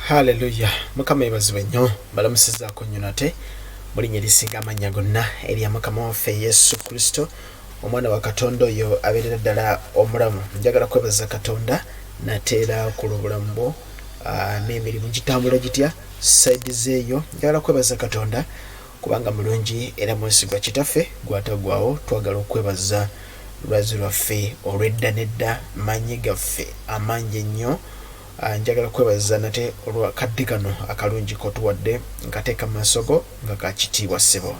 Hallelujah. Mukama yebaziwe nnyo balamusizaako nnyo nate mulinnya erisinga amannya gonna erya Mukama waffe Yesu Kristo omwana wa Katonda oyo abeerera ddala omulamu. Njagala kwebaza Katonda nateera ku lw'obulamu bwo n'emirimu gitambula gitya saidi zeeyo. Njagala kwebaza Katonda kubanga mulungi era mwesigwa kitaffe gwatagwawo. Twagala okwebaza lwazi lwaffe olw'edda n'edda manyi gaffe amangi ennyo. Njagala kwebaza nate olwa kadde kano akalungi kotuwadde nkateeka mu maaso go nga kakitiibwa ssebo.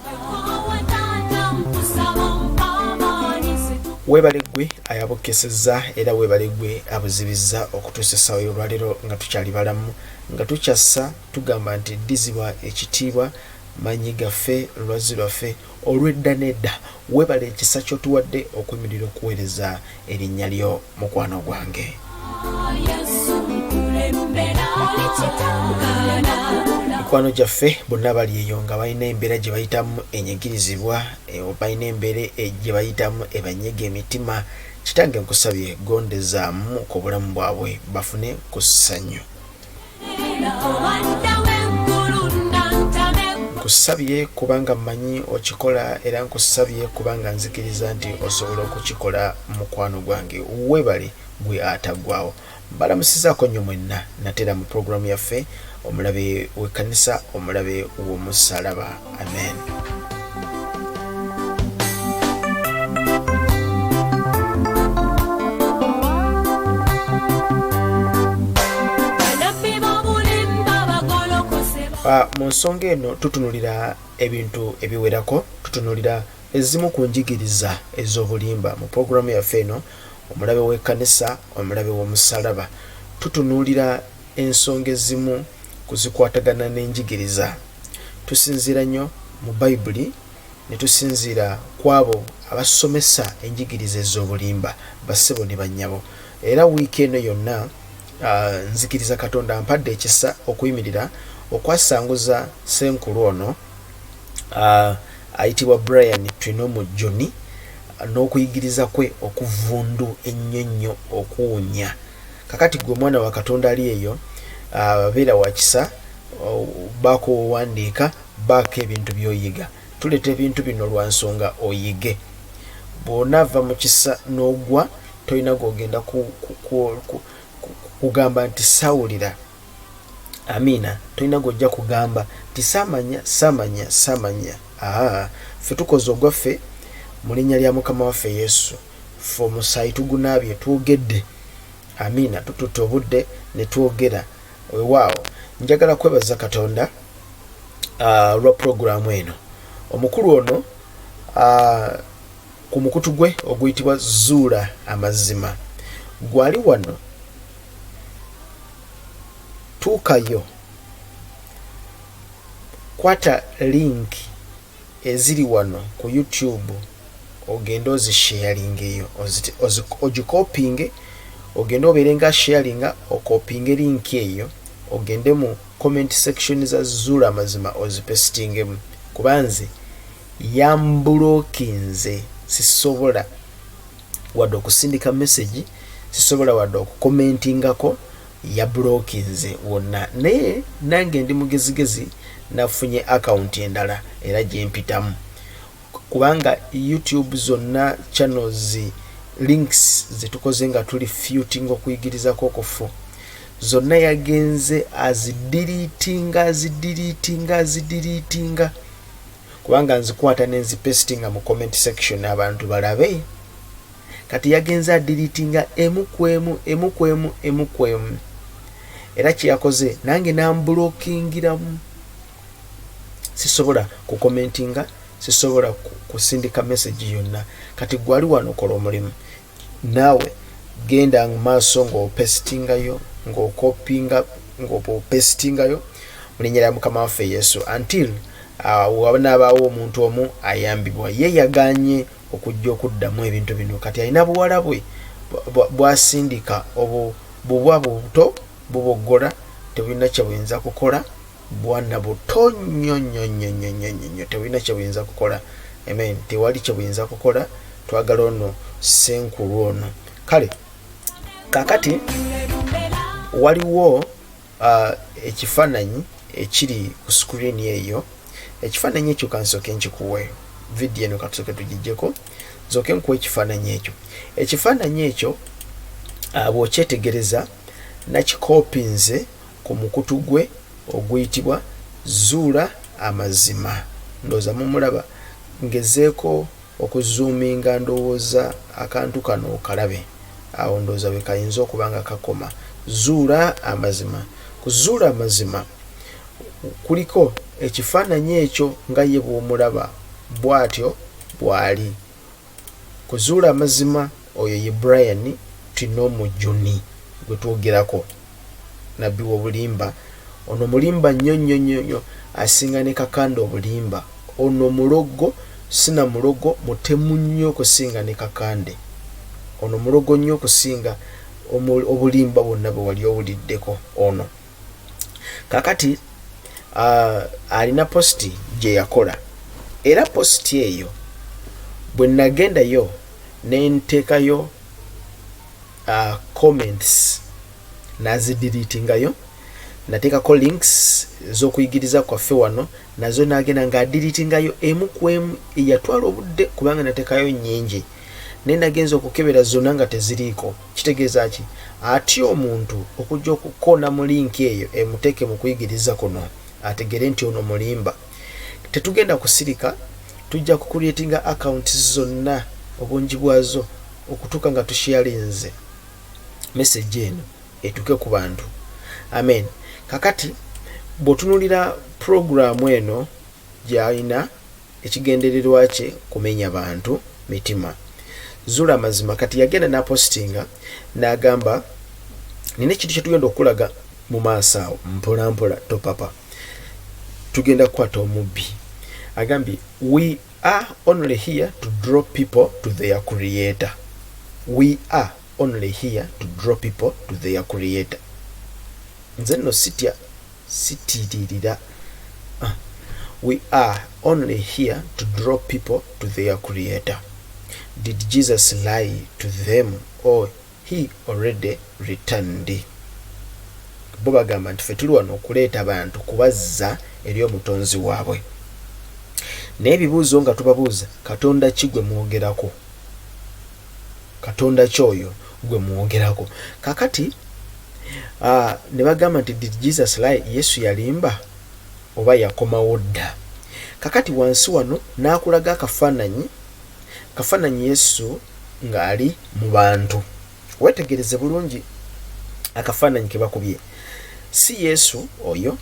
Weebale ggwe ayabokesezza era weebale ggwe abuzibizza okutuusa essaawa y'olwaleero nga tukyali balamu nga tukyassa tugamba nti ddizibwa ekitiibwa manyi gaffe lwazi lwaffe olw'edda n'edda. Weebale ekisa ky'otuwadde okuyimirira okuweereza erinnya lyo mukwano gwange. Mikwano gyaffe bonna bali eyo nga balina embeera gye bayitamu enyigirizibwa, balina embeera gye bayitamu ebanyega emitima, kitange nkusabye gondezaamu ku bulamu bwabwe bafune ku ssanyu. Nkusabye kubanga mmanyi okikola era nkusabye kubanga nzikiriza nti osobola okukikola mukwano gwange. Weebale gwe ataggwawo. Balamusizaako nnyo mwenna nateera mu puroguramu yaffe omulabe w'ekkanisa omulabe w'omussalaba. Amen. Mu nsonga eno tutunulira ebintu ebiwerako. Tutunulira ezimu ku njigiriza ez'obulimba mu puroguramu yaffe eno omulabe w'ekkanisa omulabe w'omussalaba. Tutunuulira ensonga ezimu kuzikwatagana n'enjigiriza. Tusinziira nnyo mu Bayibuli ne tusinziira ku abo abasomesa enjigiriza ez'obulimba bassebo ne bannyabo. Era wiiki eno yonna nzikiriza Katonda ampadde ekisa okuyimirira okwasanguza Senkulu ono ayitibwa Twinomujjuni n'okuyigiriza kwe okuvundu ennyonnyo okuwunya. Kakati gwe mwana wa Katonda ali eyo beera wakisa baako owandiika baako ebintu by'oyiga. Tuleeta ebintu bino lwa nsonga oyige. Bw'onaava mu kisa n'ogwa tolina gw'ogenda kugamba nti sawulira. Amiina. Tolina gw'ojja kugamba nti saamanya. Ffe tukoze ogwaffe mu linnya lya Mukama waffe Yesu. Ffe omusaayi tugunaabye twogedde. Amiina. Tututte obudde ne twogera. Weewaawo. Njagala kwebaza Katonda lwa puroguramu eno. Omukulu ono ku mukutu gwe oguyitibwa Zuula amazima gwali wano. Tuukayo. Kwata link eziri wano ku YouTube ogenda ozisharinga eyo ogikopinge ogenda obeere nga sharinga okopinge link eyo ogende mu comment section za Zuula amazima ozipestingemu kubanze yambulokinze sisobola wadde okusindika message sisobola wadde okukomentingako yablokinze wonna naye nange ndi mugezigezi nafunye account endala era gyempitamu kubanga YouTube zonna channels links zetukoze nga tuli futing okuyigirizako okufu zonna yagenze azidiritinga kubanga nzikwata nenzipestinga mu comment section abantu balabe. Kati yagenze adiritinga emu kwemu era kyeyakoze nange nambulokingiramu. Sisobola kukomentinga, sisobola kusindika message yonna. Kati gwali wano kola omulimu. Naawe genda mu maaso ng'opestingayo ng'opestingayo mu linnya lya Mukama waffe Yesu until wanaabaawo omuntu omu ayambibwa. Ye yaganye okujja okuddamu ebintu bino. Kati alina buwala bwe bwasindika bubwa buto buboggola tebulina kye buyinza kukola. Bwana buto nnyo tebulina kye buyinza kukola. Amen. Tewali kye buyinza kukola. Twagala ono Senkulu ono. Kale kakati waliwo ekifaananyi ekiri ku screen eyo. Ekifaananyi ekyo kansooke nkikuwe video eno katusooke tugijjeko nzooke nkuwa ekifaananyi ekyo. Ekifaananyi ekyo bw'okyetegereza nakikoopinze ku mukutu gwe oguyitibwa zuula amazima. Ndowooza mumulaba, ngezeeko okuzoominga ndowooza akantu kano okalabe. Awo ndowooza bwe kayinza okuba nga kakoma. Zuula amazima. Ku zuula amazima kuliko ekifaananyi ekyo nga ye bw'omulaba bw'atyo bw'ali. Ku zuula amazima oyo ye Brian Twinomujjuni gwe twogerako, nabbi w'Obulimba. Ono mulimba nnyo asinga ne Kakande Obulimba. Ono mulogo, sina mulogo, mutemu nnyo okusinga ne Kakande. Ono mulogo nnyo okusinga Obulimba bwonna bwe wali owuliddeko ono. Kakati alina posti gye yakola, era posti eyo bwe nagendayo ne nteekayo comments nazidiritingayo, nateekako links z'okuyigiriza kwaffe wano, nazo nagenda ng'adiritingayo emu ku emu eyatwala obudde kubanga nateekayo nnyingi. Naye nagenza okukebera zonna nga teziriiko. Kitegeeza ki? Ati omuntu okujja okukoona mu linki eyo emuteeke mu kuyigiriza kuno ategere nti ono mulimba. Tetugenda kusirika, tujja kucreatinga accounts zonna obungi bwazo okutuuka nga tusharinze message eno etuuke ku bantu. Amen. Kakati bw'otunuulira programu eno gy'alina ekigendererwa kye kumenya bantu mitima. Zuula amazima kati yagenda n'apostinga n'agamba nina ekintu kye tugenda okulaga mu maaso awo mpola mpola topapa. Tugenda kukwata omubbi. Agambye we are only here to draw people to their creator. We are only here to draw people to their creator. Nze no sitirira. We are only here to draw people to their creator. Did Jesus lie to them or he already returned? Bo bagamba nti ffe tuli wano okuleeta abantu kubazza eri omutonzi waabwe. N'ebibuuzo nga tubabuuza, Katonda ki gwe mwogerako? Katonda ki oyo gwe mwogerako? Kakati ne bagamba nti did Jesus lie? Yesu yalimba oba yakomawo dda? Kakati wansi wano n'akulaga akafaananyi Yesu ng'ali mu bantu. Wetegereze bulungi akafaananyi ke bakubye. Si Yesu oyo,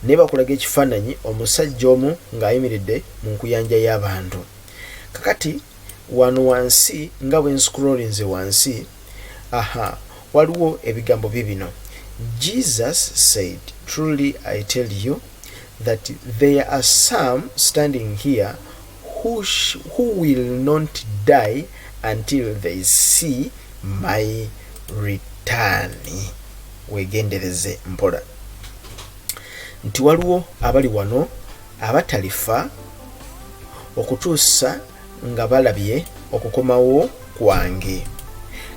ne bakulaga ekifaananyi omusajja omu ng'ayimiridde mu nkuyanja y'abantu. Kakati wano wansi nga bwe nscrollinze wansi, waliwo ebigambo bibino. Jesus said, truly I tell you that there are some standing here who will not die until they see my return. Wegendereze mpola. Nti waliwo abali wano abatalifa okutuusa nga balabye okukomawo kwange.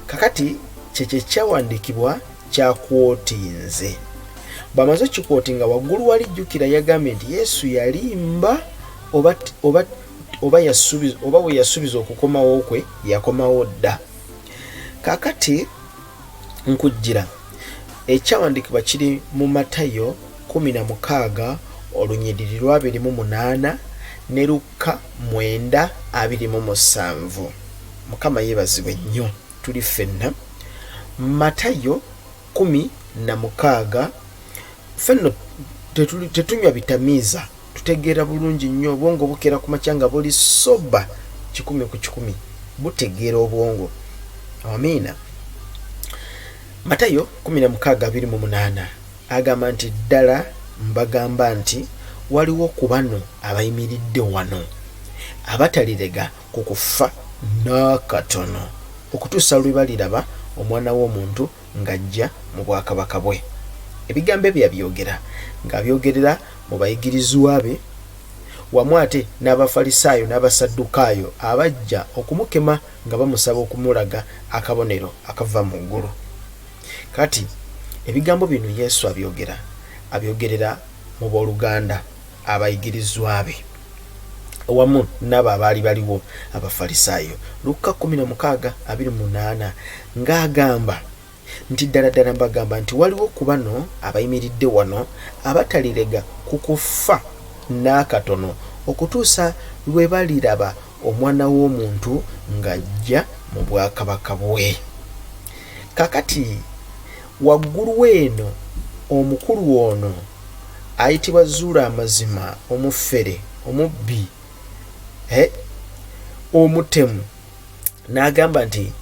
Kakati kyekye kyawandiikibwa kyakwotinze. Bw'amaze okikwotinga waggulu walijjukira yagambye nti Yesu yalimba oba we yasuubiza okukomawo kwe yakomawo dda. Kakati nkujjira ekyawandiikibwa kiri mu Mathew 16 olunyiriri lwa 28 ne Luka 9:27. Mukama yeebazibwe nnyo tuli ffenna. Mathew 16 ffenno tetunywa bitamiiza, tutegeera bulungi nnyo. Obwongo bukeera ku makya nga buli soba 10 butegeera obwongo. Amiina. Mathew 16:28 agamba nti ddala mbagamba nti waliwo ku bano abayimiridde wano abatalirega ku kufa n'akatono okutuusa lwe baliraba omwana w'omuntu ng'ajja mu bwakabaka bwe. Ebigambo bye byogera ng'abyogerera mu bayigirizwa be wamu ate n'Abafalisaayo n'Abasaddukaayo abajja okumukema nga bamusaba okumulaga akabonero akava mu ggulu. Kati ebigambo bino Yesu abyogerera mu booluganda abayigirizwa be wamu n'abo abaali baliwo abafalisaayo. Luka 16:28 ng'agamba nti ddala mbagamba nti waliwo ku bano abayimiridde wano abatalirega ku kufa n'akatono okutuusa lwe baliraba omwana w'omuntu ng'ajja mu bwakabaka bwe. Kakati waggulu w'eno omukulu ono ayitibwa Zuula amazima, omufere, omubbi, omutemu, n'agamba nti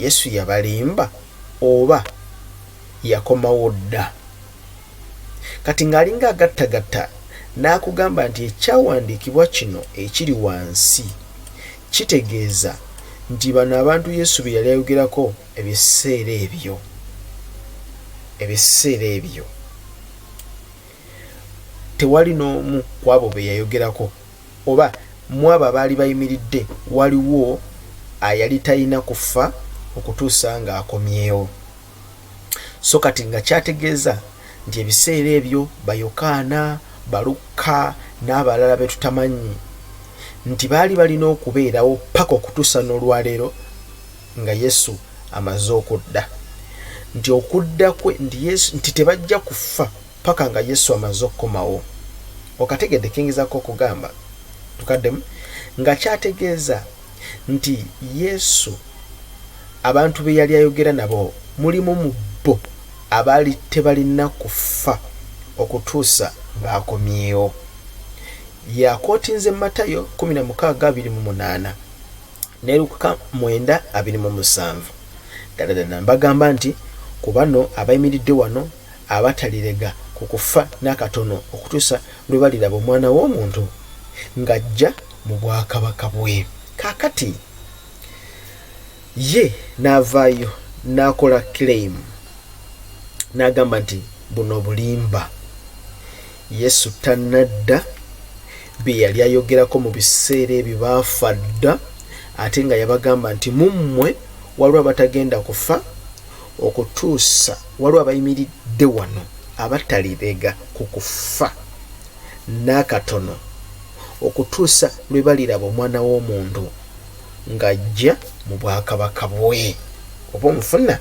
Yesu yabalimba oba yakomawo dda. Kati ng'alinga agattagatta n'akugamba nti ekyawandiikibwa kino ekiri wansi kitegeeza nti bano abantu Yesu bye yali ayogerako ebiseera ebyo tewali n'omu ku abo be yayogerako, oba mu abo abaali bayimiridde waliwo ayali talina kufa okutuusa ng'akomyewo. So kati nga kyategeeza nti ebiseera ebyo Bayokaana, Baluka n'abalala be tutamanyi nti baali balina okubeerawo paka okutuusa n'olwaleero nga Yesu amaze okudda, nti okudda kwe nti tebajja kufa paka nga Yesu amaze okukomawo. Okategedde kingizako okugamba tukaddemu nga kyategeeza nti Yesu abantu be yali ayogera nabo mulimu mu bo abaali tebalina kufa okutuusa ng'akomyewo. Yakootinze Mathew 16:28 ne Luka 9:27. Ddala mbagamba nti ku bano abayimiridde wano abatalirega ku kufa n'akatono okutuusa lwe baliraba omwana w'omuntu ng'ajja mu bwakabaka bwe. Kakati ye n'avaayo n'akola claim n'agamba nti buno bulimba. Yesu tannadda, bye yali ayogerako mu biseera ebyo baafa dda, ate nga yabagamba nti mummwe waliwo abatagenda kufa okutuusa waliwo abayimiridde wano abatalirega ku kufa n'akatono okutuusa lwe baliraba omwana w'omuntu ng'ajja mu bwakabaka bwe. Oba omufuna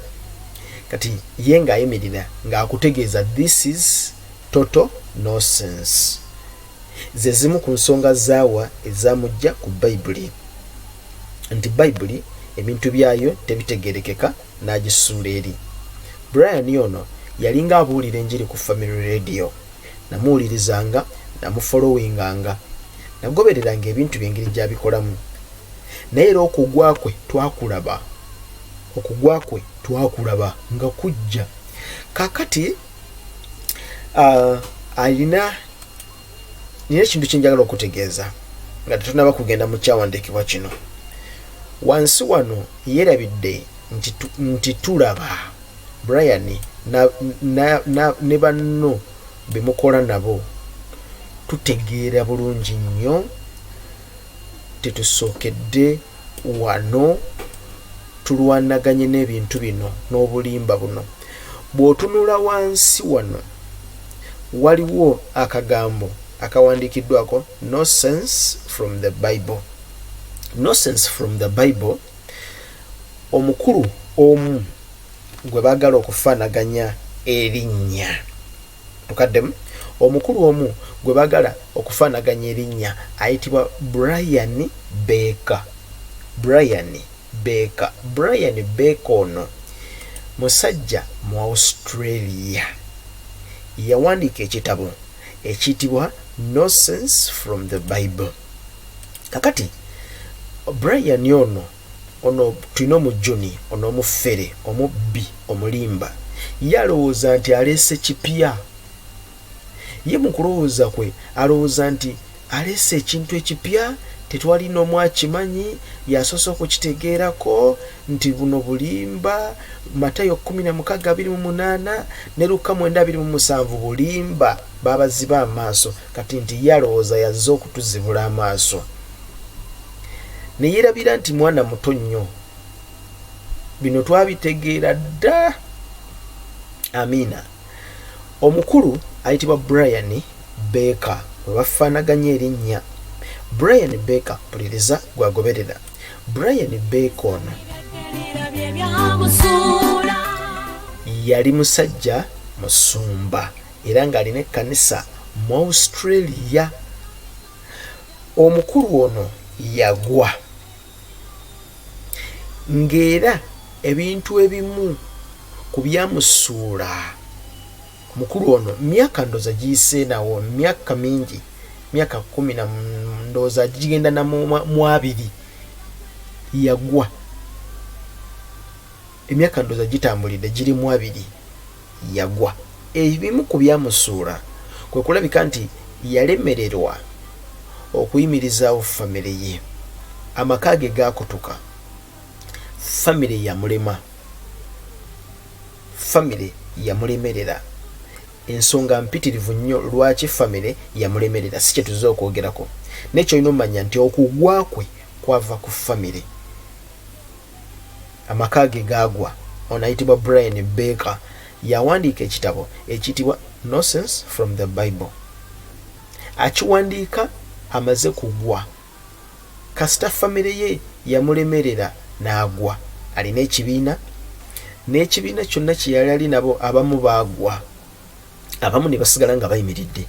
kati ye ng'ayimirira ng'akutegeeza this is total nonsense. Ze zimu ku nsonga zaawa ezamujja ku Bayibuli, nti Bayibuli ebintu byayo tebitegerekeka n'agisuula eri. Brian ono yalinga abuulira enjiri ku Family Radio, namuwulirizanga, namufollowinganga, nagobereranga ebintu by'engeri gy'abikolamu, naye era okugwa kwe twakulaba nga kujja. Kakati nina ekintu kye njagala okutegeeza nga tetunaba kugenda mu kyawandiikibwa kino. Wansi wano yeerabidde nti tulaba Brian ne banno be mukola nabo tutegeera bulungi nnyo, tetusookedde wano tulwanaganye n'ebintu bino n'obulimba buno. Bw'otunula wansi wano waliwo akagambo akawandiikiddwako no sense from the Bible. No sense from the Bible, omukulu omu gwe baagala okufaanaganya erinnya. Tukaddemu omukulu omu gwe baagala okufaanaganya erinnya ayitibwa Brian Baker. Brian Baker ono musajja mu Australia, yawandiika ekitabo ekiyitibwa No Sense from the Bible. Kakati Brian ono Twinomujjuni, ono omufere, omubbi, omulimba, yalowooza nti aleese kipya. Ye mu kulowooza kwe alowooza nti aleese ekintu ekipya, tetwali n'omu akimanyi, yasoose okukitegeerako nti buno bulimba. Mathew 16:28 ne Luka 9:27 bulimba, babaziba amaaso. Kati nti yalowooza yazze okutuzibula amaaso. Ne yeerabira nti mwana muto nnyo, bino twabitegeera dda. Amina. Omukulu ayitibwa Brian Baker, we bafaanaganya erinnya. Brian Baker, puliriza gwagoberera. Brian Baker ono yali musajja musumba era ng'alina ekkanisa mu Australia. Omukulu ono yagwa ng'era ebintu ebimu ku byamusuula. Mukulu ono myaka ndoza giyise nawo, myaka mingi, myaka 10 na ndoza gigenda na mu 2 yagwa. Emyaka ndoza gitambulidde giri mu 2 yagwa. Ebimu ku byamusuula kwe kulabika nti yalemererwa okuyimirizaawo famire ye. Amaka ge gaakutuka, famire yamulema, famire yamulemerera. Ensonga mpitirivu nnyo lwaki famire yamulemerera, si kye tuzze okwogerako. Nekyo olina omanya nti okugwa kwe kwava ku famire. Amaka ge gaagwa. Ono ayitibwa Brian Baker yawandiika ekitabo ekiyitibwa Nonsense from the Bible. Akiwandiika amaze kugwa, kasita famire ye yamulemerera n'agwa. Alina ekibiina, n'ekibiina kyonna kye yali ali nabo abamu baagwa, abamu ne basigala nga bayimiridde,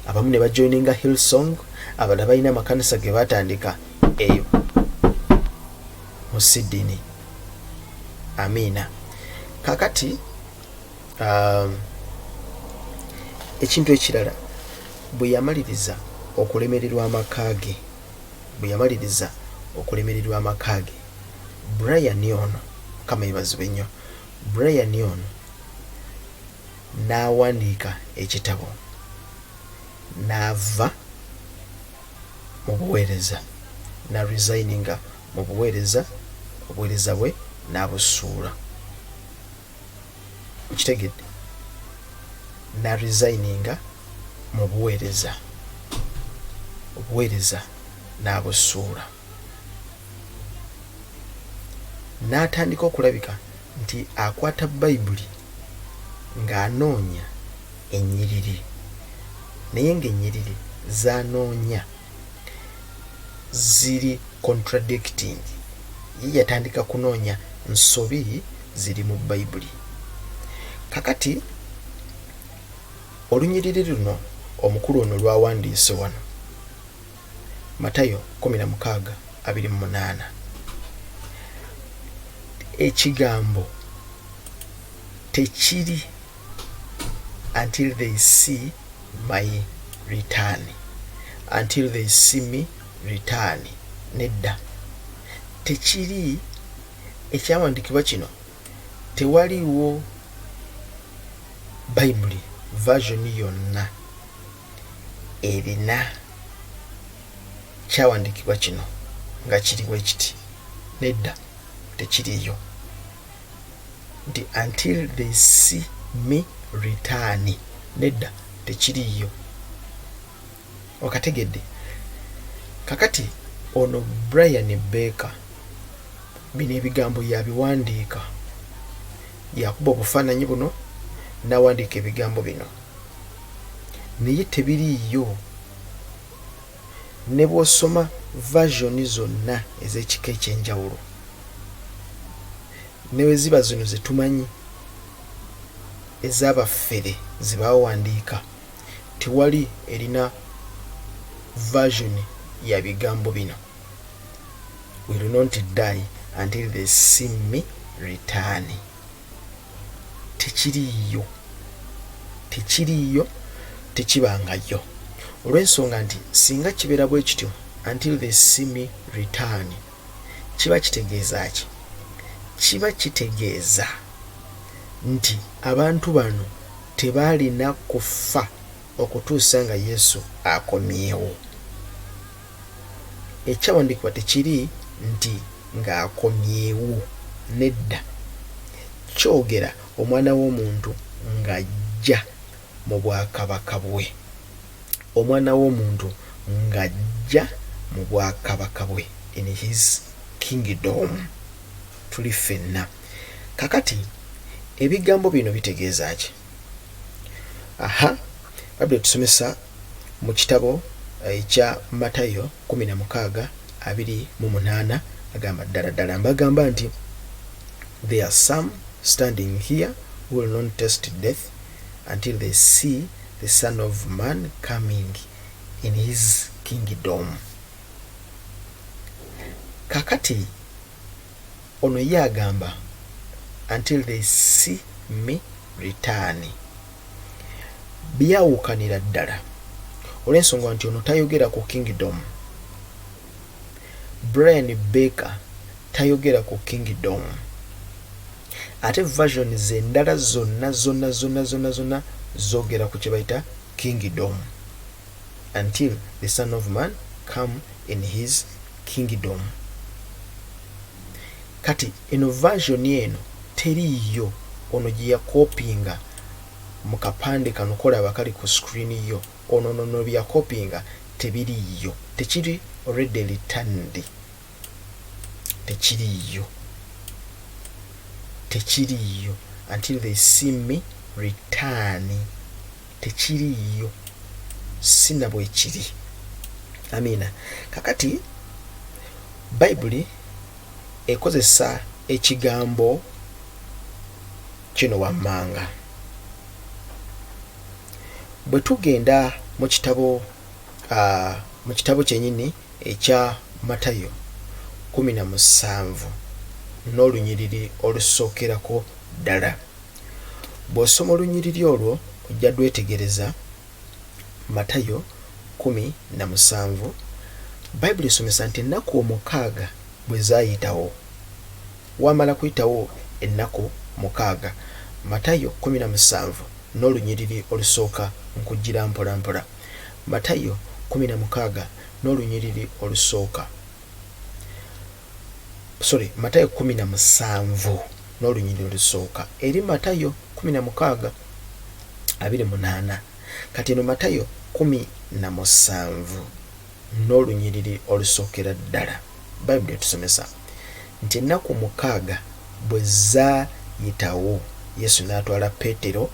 abamu ne bajoininga Hillsong, abalala balina amakanisa ge batandika eyo mu Sydney. Amina. Kakati ekintu ekirala, bwe yamaliriza okulemererwa amaka ge, Brian ono, kama yebazibwe nnyo, Brian ono n'awandiika ekitabo n'ava mu buweereza, na resigninga mu buweereza bwe n'abusuula. Ukitegedde? Na resigninga mu buweereza n'abusuula. N'atandika okulabika nti akwata Bayibuli ng'anoonya ennyiriri, naye ng'ennyiriri z'anoonya ziri contradicting. Ye yatandika kunoonya nsobi ziri mu Bayibuli. Kakati olunyiriri luno omukulu ono lwawandiise wano, Mathew 16:28. Ekigambo tekiri until they see my return, until they see me return. Nedda, tekiri ekyawandiikibwa kino, tewaliwo Bayibuli version yonna erina kyawandiikibwa kino nga kiriwo ekiti. Nedda, tekiriyo. Nti until they see me return. Nedda, tekiriyo. Okategedde? Kakati ono Brian Baker bino ebigambo yabiwandiika, yakuba obufaananyi buno n'awandiika ebigambo bino, naye tebiriiyo. Ne bw'osoma version zonna ez'ekika ekyenjawulo, ne bwe ziba zino ze tumanyi ez'abaffere ze bawandiika, tewali erina version ya bigambo bino. Will not die until they see me return. Tekiriyo, tekibangayo. Olw'ensonga nti singa kibeera bwe kityo, until they see me return, kiba kitegeeza ki? Kiba kitegeeza nti abantu bano tebaalina kufa okutuusa nga Yesu akomyewo. Ekyawandiikibwa tekiri nti ng'akomyewo. Nedda, kyogera omwana w'omuntu ng'ajja mu bwakabaka bwe. Omwana w'omuntu ng'ajja mu bwakabaka bwe, in his kingdom. Tuli ffenna. kakati ebigambo bino bitegeeza ki? Bayibuli tusomesa mu kitabo ekya Mathew 16:28 agamba ddala mbagamba nti there are some standing here who will not taste death until they see the Son of Man coming in his kingdom. Kakati ono ye agamba until they see me return. Byawukanira ddala olw'ensonga nti ono tayogera ku kingdom. Brian Baker tayogera ku kingdom. Ate version z'endala zonna zogera ku kye bayita kingdom. Until the Son of Man come in his kingdom. Kati eno version eno teriyo ono gye yakopinga mu kapande kano kolaba kali ku screen yo. Ono no bya kopinga tebiriyo. Tekiri already returned. Tekiriyo until they see me return. Tekiriyo. Sina bwe kiri. Amina. Kakati Bible ekozesa ekigambo kino wammanga. Bwe tugenda mu kitabo kyennyini ekya Mathew 17 n'olunyiriri olusookerako ddala. Bw'osoma olunyiriri olwo ojja dwetegereza Mathew 17. Bible esomesa nti ennaku 6 bwe zaayitawo. Wamala kuyitawo ennaku 6. Mathew 17 n'olunyiriri olusooka nkujjira mpola. Mathew 16 n'olunyiriri olusooka. Mathew 17 n'olunyiriri olusooka. Eri Mathew 16:28. Kati eno Mathew 17 n'olunyiriri olusookera ddala. Bible etusomesa nti ennaku 6 bwe zaayitawo, Yesu n'atwala Peetero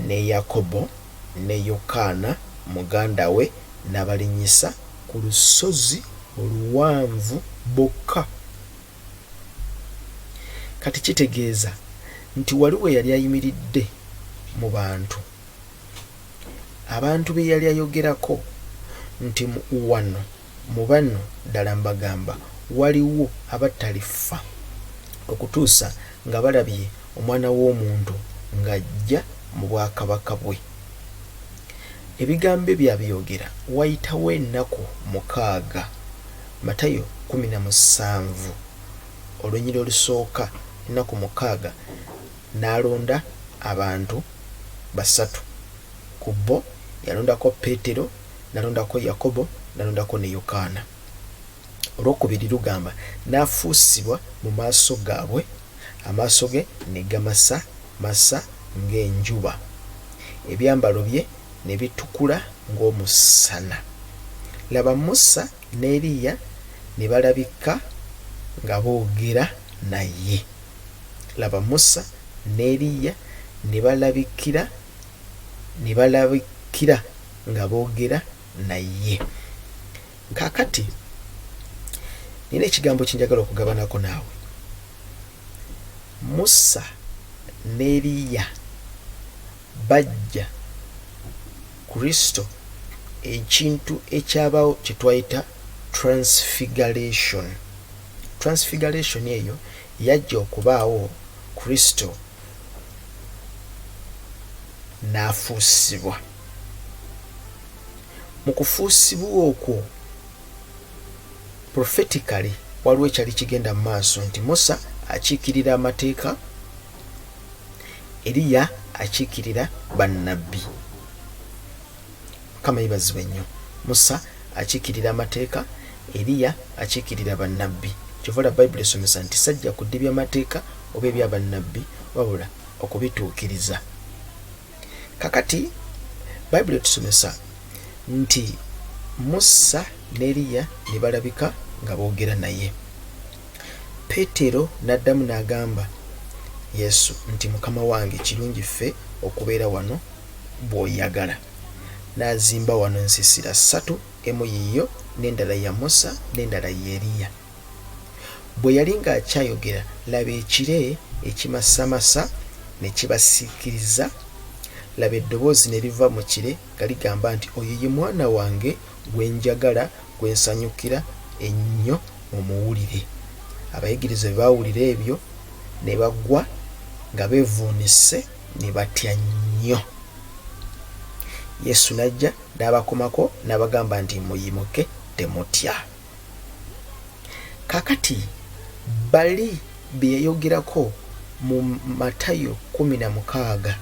ne Yakobo ne Yokaana muganda we n'abalinnyisa ku lusozi oluwanvu bokka. Kati kitegeeza nti waliwo yali ayimiridde mu bantu. Abantu be yali ayogerako nti mu bano ddala mbagamba waliwo abatalifa okutuusa nga balabye Omwana w'Omuntu ng'ajja mu bwakabaka bwe. Ebigambo byabiyogera wayitawo ennaku 6. Mathew 17 olunyiriri olusooka ennaku 6 n'alonda abantu 3. Ku bo yalondako Peetero, n'alondako Yakobo, n'alondako ne Yokaana. Olwokubiri lugamba n'afuusibwa mu maaso gaabwe, amaaso ge ne gamasa ng'enjuba, ebyambalo bye ne bitukula ng'omusana. Laba Musa ne Eriya ne balabika nga boogera naye. Laba Musa ne Eriya ne balabikira nga boogera naye. Kakati nina ekigambo kinjagala okugabanako naawe. Musa ne Eriya bajja Kristo ekintu ekyabaawo kye twayita transfiguration. Transfiguration eyo yajja okubaawo Kristo n'afuusibwa. Mu kufuusibwa okwo prophetically waliwo ekyali kigenda mu maaso nti Musa akiikirira amateeka, Eriya akiikirira bannabbi. Kama ibazibwe nnyo. Musa akiikirira amateeka, Eriya akiikirira bannabbi. Kyova Bible esomesa nti sajja kuddibya amateeka oba ebya bannabbi wabula okubituukiriza. Kakati Bible etusomesa nti Musa ne Eriya ne balabika nga boogera naye. Peetero n'addamu n'agamba Yesu nti mukama wange kirungi ffe okubeera wano bw'oyagala. N'azimba wano ensisira 3, emu yiyo n'endala ya Musa n'endala ya Eriya. Bwe yali ng'akyayogera, laba ekire ekimasamasa ne kibasiikiriza. Laba eddoboozi ne liva mu kire nga ligamba nti oyo ye mwana wange gwe njagala, gwe nsanyukira ennyo, mumuwulire. Abayigirizwa bwe baawulira ebyo ne bagwa nga beevuunise ne batya nnyo. Yesu n'ajja n'abakomako n'abagamba nti muyimuke, temutya. Kakati bali bye yayogerako mu Mathew 16,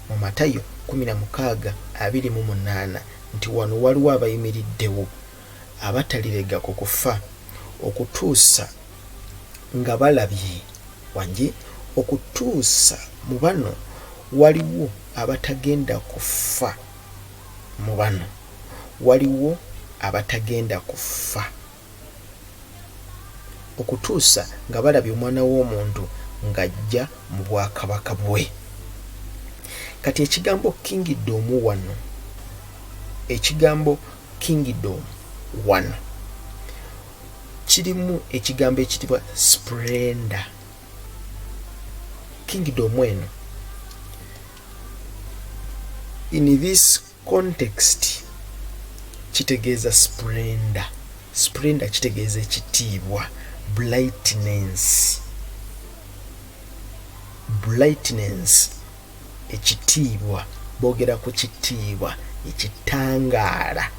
mu Mathew 16:28 nti wano waliwo abayimiriddewo abatalirega ku kufa okutuusa nga balabye wange, okutuusa mu bano waliwo abatagenda kufa. Mu bano waliwo abatagenda kufa okutuusa nga balabye omwana w'omuntu ng'ajja mu bwakabaka bwe. Kati ekigambo kingdom wano, ekigambo kingdom wano kirimu ekigambo ekitibwa splendor. Kingdom eno in this context kitegeeza splendor. Splendor kitegeeza ekitiibwa, brightness, brightness, ekitiibwa. Boogera ku kitiibwa, ekitangaala.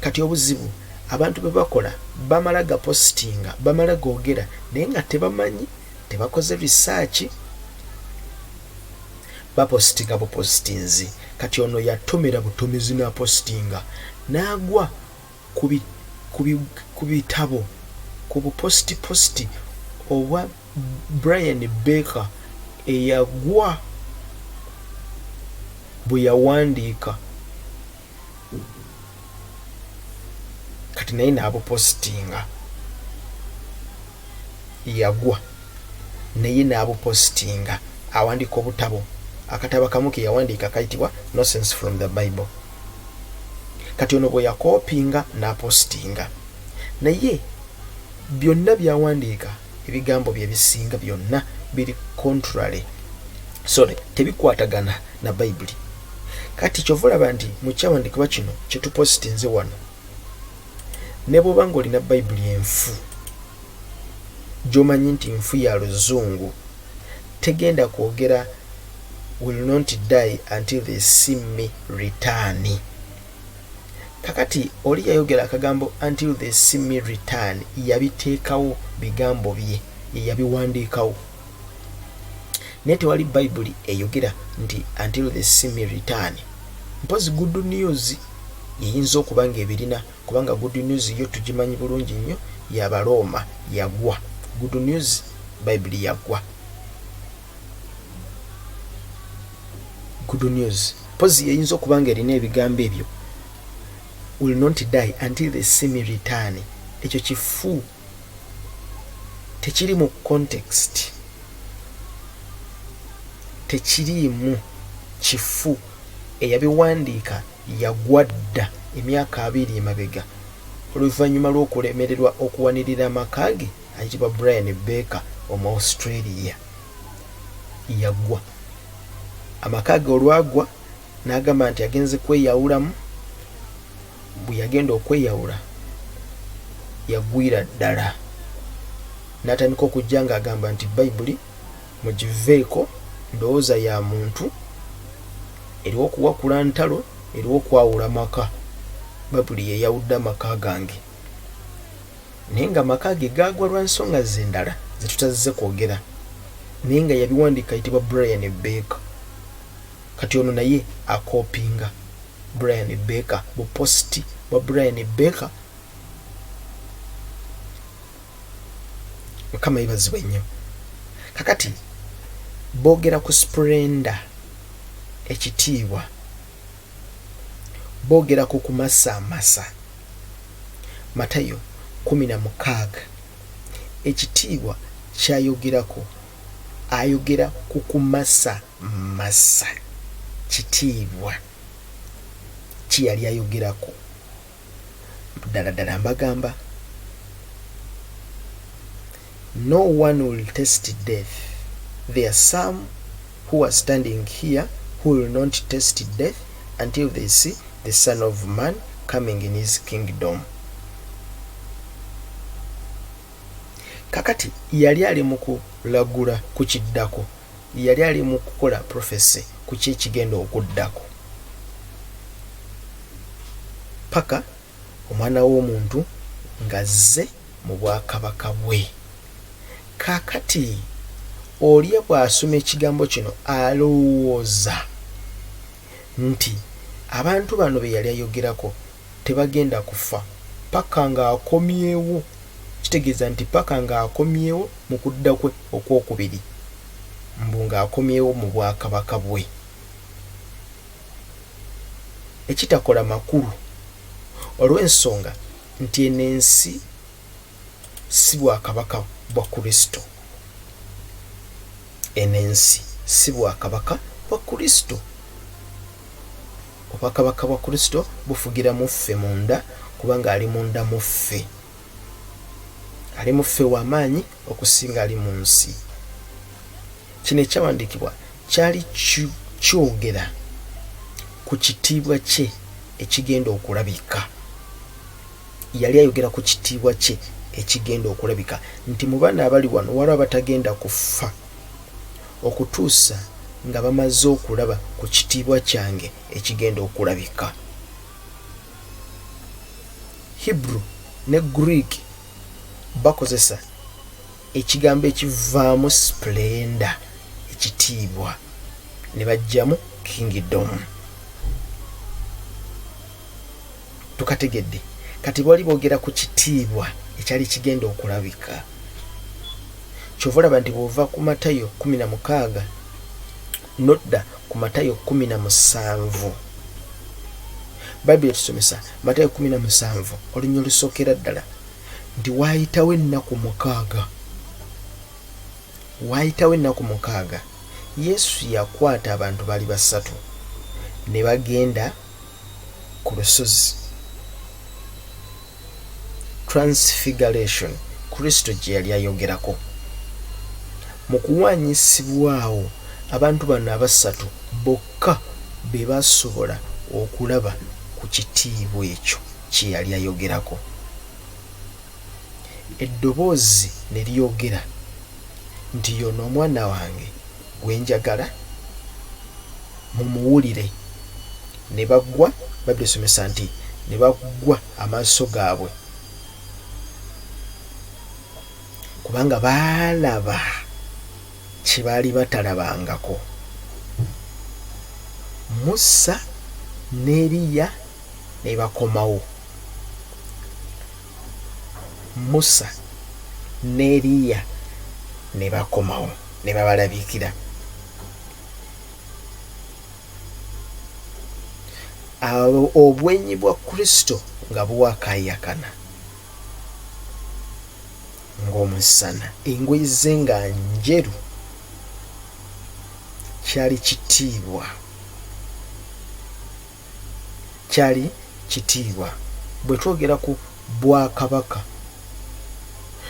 Kati obuzibu abantu bwe bakola, bamala gapositinga, bamala googera naye nga tebamanyi, tebakoze research, bapositinga bupositinzi. Kati ono yatomera butomizi n'apositinga n'agwa ku bitabo, ku bupositi obwa Brian Baker eyagwa bwe yawandiika. Kati naye n'abupositinga, yagwa naye n'abupositinga, awandiika obutabo. Akatabo kamu ke yawandiika kayitibwa Nonsense from the Bible. Kati ono bwe yakoopinga n'apositinga, naye byonna byawandiika ebigambo bye bisinga byonna biri contrary, tebikwatagana na Bayibuli. Kati kyova olaba nti mu kyawandiikibwa kino kye tupositinze wano, ne bw'oba ng'olina Bayibuli enfu, gy'omanyi nti nfu ya Luzungu, tegenda kwogera will not die until they see me return. Kakati oli yayogera akagambo until they see me return, yabiteekawo bigambo bye, yabiwandiikawo. Naye tewali Bayibuli eyogera nti until they see me return. Mpozi good news yeyinza okuba ng'ebirina, kubanga good news yo tugimanyi bulungi nnyo, y'Abaroma, yagwa. Good news Bayibuli yagwa. Good news mpozi yeyinza okuba ng'erina ebigambo ebyo, will not die until they see me return. Ekyo kifu, tekiri mu context, tekirimu, kifu. Eyabiwandiika yagwa dda emyaka 2 emabega, oluvannyuma lw'okulemererwa okuwanirira amaka ge, ayitibwa Brian Baker omu Australia. Yagwa amaka ge, olwagwa n'agamba nti agenze kweyawulamu. Bwe yagenda okweyawula yagwira ddala, n'atandika okujja ng'agamba nti Bayibuli mugiveeko, ndowooza ya muntu, eriwo okuwakula ntalo, eriwo okwawula maka. Bayibuli yeyawudde amaka gange, naye nga amaka ge gaagwa lwa nsonga ze ndala ze tutazze kwogera, naye nga yabiwandiika ayitibwa Brian Baker. Kati ono naye akoopinga Brian Baker, bupositi bwa Brian Baker. Mukama yebazibwe nnyo. Kakati boogera ku splendor, ekitiibwa, boogera ku kumasamasa. Mathew 16, ekitiibwa kyayogerako ayogera ku kumasa masa kitiibwa ki yali ayogerako ddala mbagamba no one will taste death. There are some who are standing here who will not taste death until they see the Son of Man coming in his kingdom. Kakati yali ali mu kulagula ku kiddako, yali ali mu kukola prophecy ku kyekigenda okuddako paka omwana w'omuntu ng'azze mu bwakabaka bwe. Kakati oli bw'asoma ekigambo kino alowooza nti abantu bano be yali ayogerako tebagenda kufa paka ng'akomyewo. Kitegeeza nti paka ng'akomyewo mu kudda kwe okwokubiri mbu ng'akomyewo mu bwakabaka bwe. Ekitakola makulu olw'ensonga nti eno ensi si bwakabaka bwa Kristo. Eno ensi si bwakabaka bwa Kristo. Obwakabaka bwa Kristo bufugira mu ffe munda kubanga ali munda mu ffe. Ali mu ffe w'amaanyi okusinga ali mu nsi. Kino ekyawandiikibwa kyali kyogera ku kitiibwa kye ekigenda okulabika. Yali ayogera ku kitiibwa kye ekigenda okulabika nti mu baana abali wano waliwo abatagenda kufa okutuusa nga bamaze okulaba ku kitiibwa kyange ekigenda okulabika. Hebrew ne Greek bakozesa ekigambo ekivaamu splendor ekitiibwa ne bajjamu kingdom. Tukategedde kati bwali boogera ku kitiibwa ekyali kigenda okulabika. Kyova olaba nti bw'ova ku Mathew 16 nodda ku Mathew 17 Bayibuli etusomesa Mathew 17 olunya olusookera ddala nti waayitawo ennaku 6. Waayitawo ennaku 6 Yesu yakwata abantu bali 3 ne bagenda ku lusozi Transfiguration Kristo gye yali ayogerako. Mu kuwaanyisibwawo abantu bano 3 bokka be basobola okulaba ku kitiibwa ekyo kye yali ayogerako. Eddoboozi ne lyogera nti y'ono omwana wange gwe njagala mumuwulire. Ne baggwa Bayibuli esomesa nti ne baggwa amaaso gaabwe kubanga baalaba kye baali batalabangako. Musa ne Eriya ne bakomawo. Musa ne Eriya ne bakomawo ne babalabikira. Obwenyi bwa Kristo nga buwakaayakana ng'omusana, engoye ze nga njeru. Kyali kitiibwa, kyali kitiibwa. Bwe twogera ku bwakabaka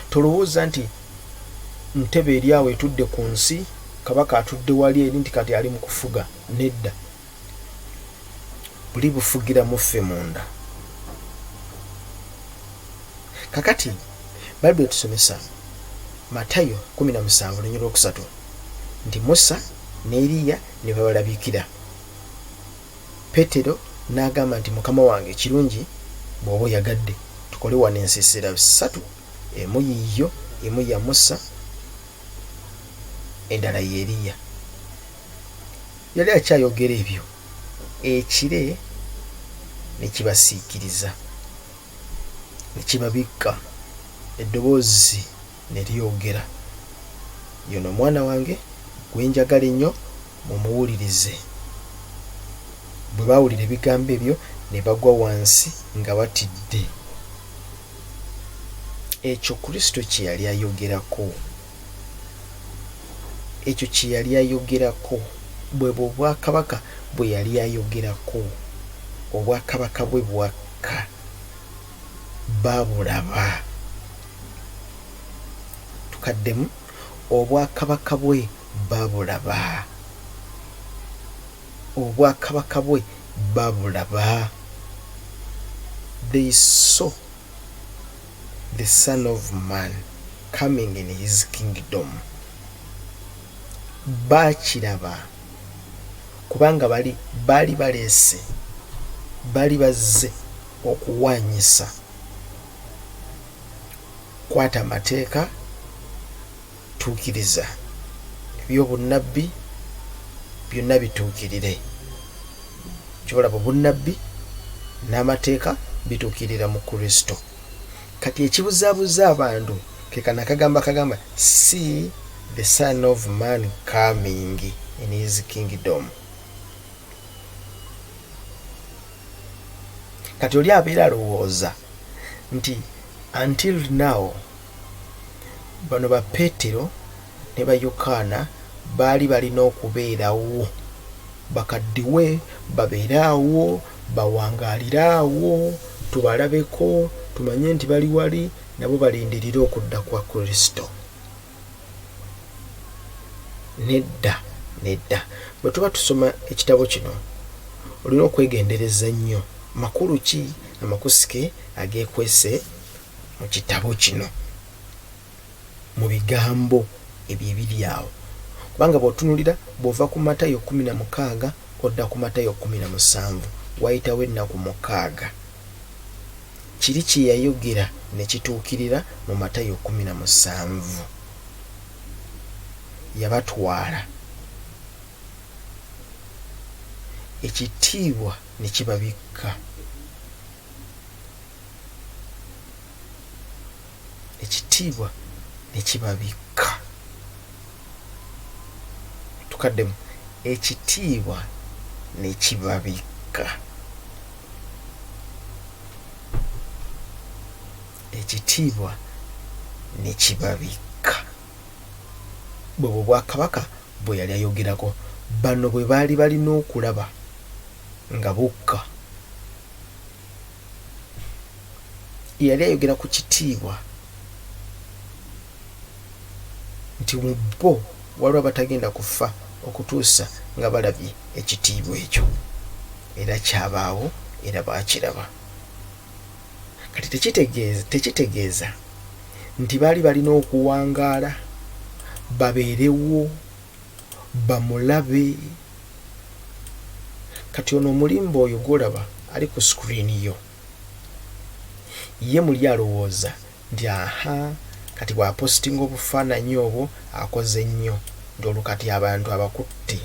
tolowooza nti ntebe eri awo etudde ku nsi, kabaka atudde wali eri nti kati ali mu kufuga. Nedda, buli bufugira mu ffe munda. Kakati Bayibuli etusomesa Mathew 17:3 nti Musa ne Eriya ne babalabikira. Petero n'agamba nti Mukama wange kirungi bw'oba oyagadde tukole wano ensiisira 3, emu yiyo, emu ya Musa, endala ye Eriya. Yali akyayogera ebyo, ekire ne kibasiikiriza ne kibabikka. Eddoboozi ne lyogera, y'ono omwana wange gwe njagala ennyo mumuwulirize. Bwe baawulira ebigambo ebyo ne bagwa wansi nga batidde. Ekyo Kristo kye yali ayogerako. ekyo kye yali ayogerako bwe bwakabaka bwe yali ayogerako obwakabaka bwe bwakka babulaba. Tukaddemu obwakabaka bwe babulaba. Obwakabaka bwe babulaba. They saw the Son of Man coming in his kingdom. Bakiraba kubanga bali baleese, bali bazze okuwanyisa. Kwata amateeka tuukiriza, eby'obunnabbi byonna bituukirire. Kyolaba obunnabbi n'amateeka bituukirira mu Kristo. Kati ekibuzaabuza abantu kekana kagamba see the Son of Man coming in his kingdom. Kati oli abeera alowooza nti until now bano ba Petero ne ba Yokaana baali balina okubeerawo, bakaddiwe babeeraawo, bawangaaliraawo, tubalabeko, tumanye nti bali wali, nabo balindirira okudda kwa Kristo. Nedda. Bwe tuba tusoma ekitabo kino olina okwegendereza nnyo makulu ki amakusike ageekwese mu kitabo kino, mu bigambo ebyo ebiri awo. Kubanga bw'otunulira bw'ova ku Mathew 16 odda ku Mathew 17 wayitawo ennaku 6. Kiri kye yayogera ne kituukirira mu Mathew 17. Yabatwala, ekitiibwa ne kibabikka. Ekitiibwa ne kibabikka. Tukaddemu, ekitiibwa ne kibabikka. Ekitiibwa ne kibabikka. Bwe bwakabaka bwe yali ayogerako, bano bwe baali balina okulaba nga bukka. Yali ayogera ku kitiibwa nti mu bo waliwo abatagenda kufa okutuusa nga balabye ekitiibwa ekyo, era kyabaawo era baakiraba. Kati tekitegeeza nti baali balina okuwangaala babeerewo bamulabe. Kati ono omulimba oyo gwolaba ali ku screen yo, ye muli alowooza nti kati bw'apostinga obufaananyi obwo akoze nnyo, nti olwo kati abantu abakutte,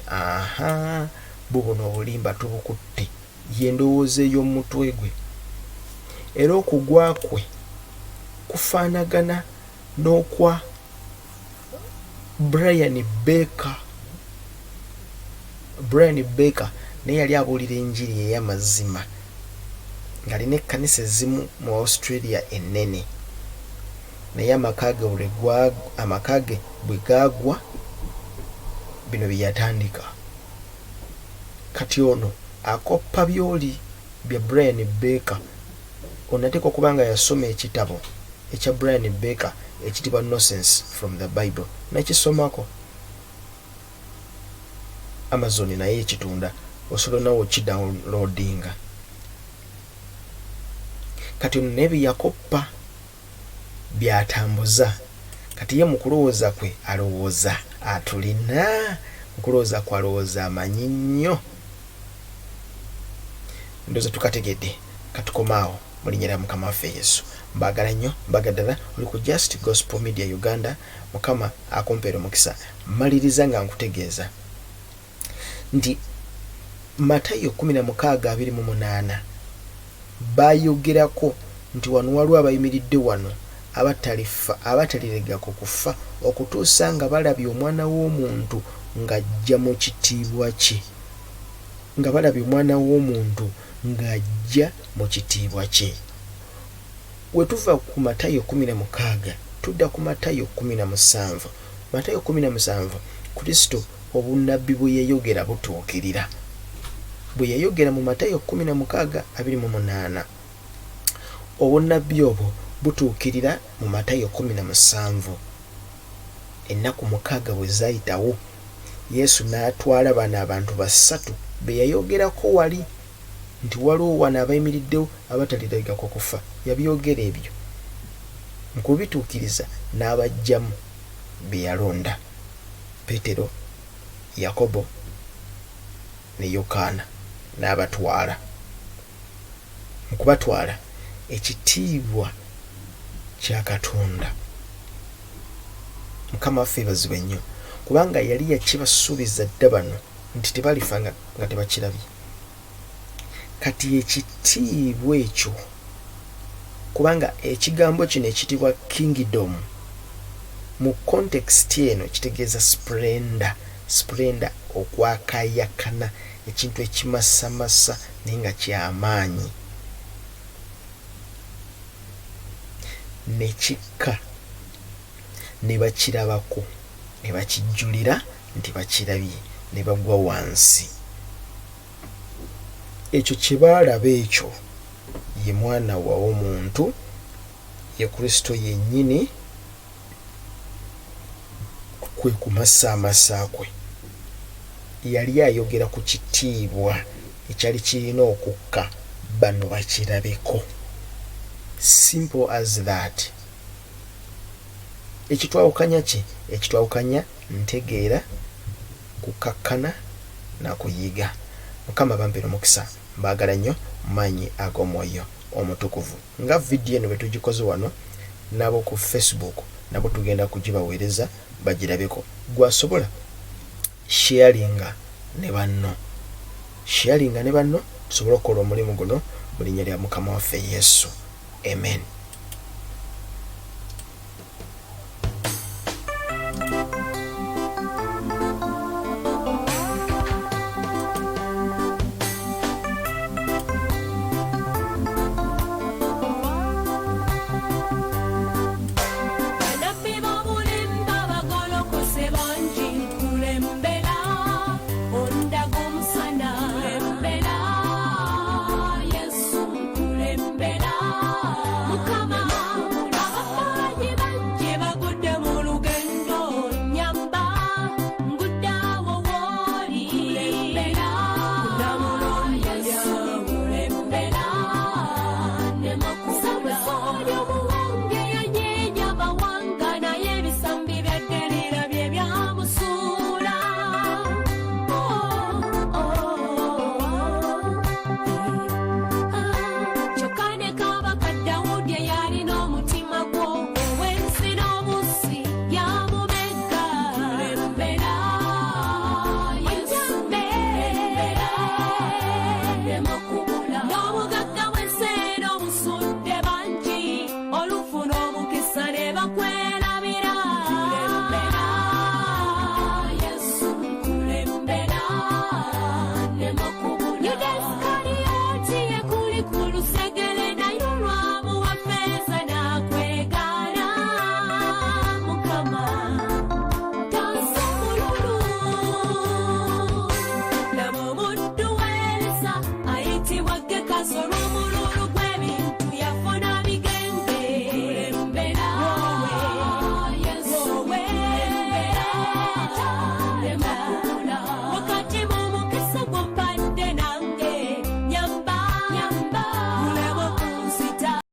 bubuno obulimba tubukutte. Ye ndowooza ey'omutwe gwe. Era okugwa kwe kufaanagana n'okwa Brian Baker naye yali abuulira enjiri ey'amazima ng'alina ekkanisa ezimu mu Australia ennene, naye amaka ge bwe gaagwa bino bye yatandika. Kati ono akoppa byoli bya Brian Baker. Onateeka okuba nga yasoma ekitabo ekya Brian Baker ekitibwa Nonsense from the Bible, nakisomako. Amazon naye ekitunda, osobola nawo kidownloadinga. Kati ono nebye yakoppa byatambuza. Kati ye mu kulowooza kwe alowooza atulina, mu kulowooza kwe alowooza amanyi nnyo. Ndowooza tukategedde, katukomaawo mu linnya lya Mukama waffe Yesu. Mbagala nnyo, mbagaddala, oli ku Just Gospel Media Uganda. Mukama akumpeera omukisa. Maliriza nga nkutegeeza nti Mathew 16:28 bayogerako nti wano waliwo abayimiridde wano abataliregako kufa okutuusa nga balabye Omwana w'Omuntu ng'ajja mu kitiibwa kye. Nga balabye Omwana w'Omuntu ng'ajja mu kitiibwa kye. We tuva ku Mathew 16 tudda ku Mathew 17. Mathew 17 Kristo obunnabbi bwe yayogera butuukirira. Bwe yayogera mu Mathew 16:28 obunnabbi obwo butuukirira mu Mathew 17. Ennaku 6 bwe zaayitawo Yesu n'atwala bano abantu basatu be yayogerako wali nti waliwo wano abayimiriddewo abataliragako kufa. Yabyogera ebyo mu kubituukiriza n'abajjamu be yalonda: Peetero, Yakobo ne Yokaana, n'abatwala. Mu kubatwala ekitiibwa kya Katonda. Mukama waffe yeebazibwe nnyo kubanga yali yakibasuubiza dda bano nti tebalifa nga tebakirabye. Kati ekitiibwa ekyo, kubanga ekigambo kino ekitibwa kingdom mu context eno kitegeeza splendor, okwakayakana, ekintu ekimasamasa naye nga kyamaanyi. Ne kikka ne bakirabako ne bakijjulira nti bakirabye ne bagwa wansi. Ekyo kye baalaba ekyo ye mwana w'omuntu, ye Kristo yennyini, kwe kumasaamasa kwe. Yali ayogera ku kitiibwa ekyali kirina okukka bano bakirabeko. Simple as that. Ekitwawukanya ki? Ekitwawukanya ntegeera, kukakkana na kuyiga. Mukama bampeera omukisa, mbaagala nnyo, maanyi ag'omwoyo omutukuvu. Nga vidiyo eno bwe tugikoze wano nabo ku Facebook nabo tugenda kugibaweereza bagirabeko. Gwasobola sharinga ne banno tusobole okukola omulimu guno mu linnya lya Mukama waffe Yesu. Amen.